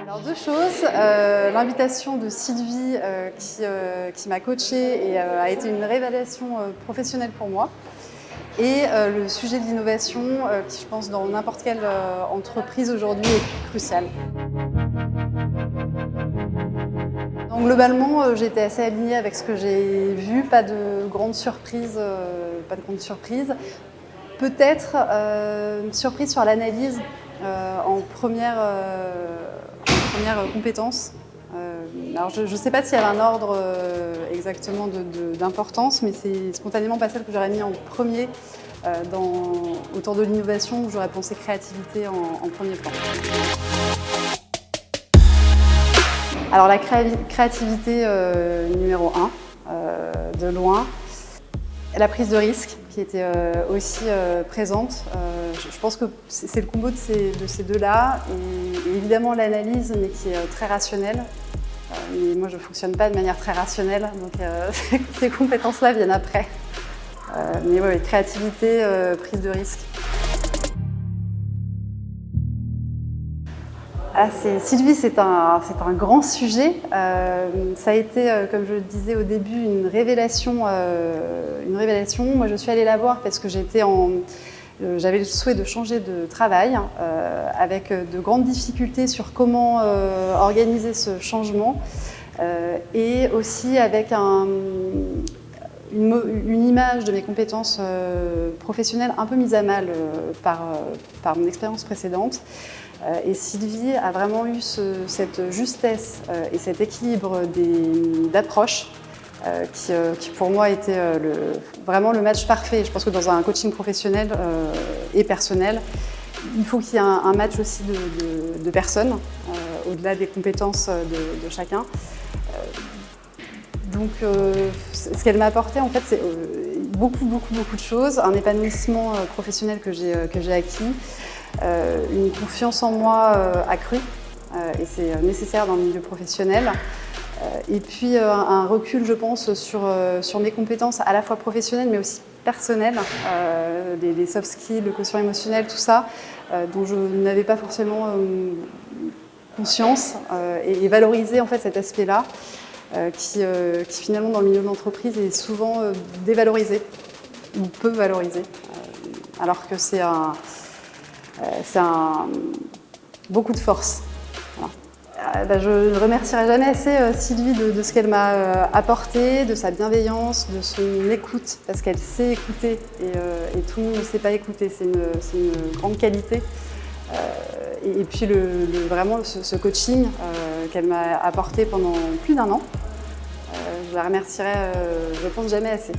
Alors deux choses, l'invitation de Sylvie qui m'a coachée et a été une révélation professionnelle pour moi. Et le sujet de l'innovation qui, je pense, dans n'importe quelle entreprise aujourd'hui est crucial. Donc globalement, j'ai été assez alignée avec ce que j'ai vu, pas de grandes surprises. Peut-être une surprise sur l'analyse en première compétence. Alors je ne sais pas s'il y avait un ordre exactement d'importance, mais c'est spontanément pas celle que j'aurais mis en premier autour de l'innovation, où j'aurais pensé créativité en premier plan. Alors la créativité numéro 1, de loin. La prise de risque qui était aussi présente. Je pense que c'est le combo de ces deux-là, et évidemment l'analyse, mais qui est très rationnelle. Mais moi je ne fonctionne pas de manière très rationnelle, donc ces compétences-là viennent après. Mais oui, créativité, prise de risque. Ah, Sylvie, c'est un grand sujet. Ça a été, comme je le disais au début, une révélation. Moi, je suis allée la voir parce que j'avais le souhait de changer de travail, avec de grandes difficultés sur comment organiser ce changement, et aussi avec une image de mes compétences professionnelles un peu mise à mal par mon expérience précédente. Et Sylvie a vraiment eu cette justesse et cet équilibre d'approche qui pour moi était vraiment le match parfait. Je pense que dans un coaching professionnel et personnel, il faut qu'il y ait un match aussi de personnes, au-delà des compétences de chacun. Donc ce qu'elle m'a apporté, en fait, c'est beaucoup de choses. Un épanouissement professionnel que j'ai acquis, une confiance en moi accrue, et c'est nécessaire dans le milieu professionnel. Et puis un recul, je pense, sur mes compétences à la fois professionnelles mais aussi personnelles, les soft skills, le quotient émotionnel, tout ça, dont je n'avais pas forcément conscience, et valoriser en fait cet aspect-là qui finalement dans le milieu de l'entreprise est souvent dévalorisé ou peu valorisé, alors que c'est beaucoup de force. Voilà. Je ne remercierai jamais assez Sylvie de ce qu'elle m'a apporté, de sa bienveillance, de son écoute, parce qu'elle sait écouter, et tout le monde ne sait pas écouter, c'est une grande qualité. Et puis vraiment ce coaching qu'elle m'a apporté pendant plus d'1 an, je la remercierai, je pense, jamais assez.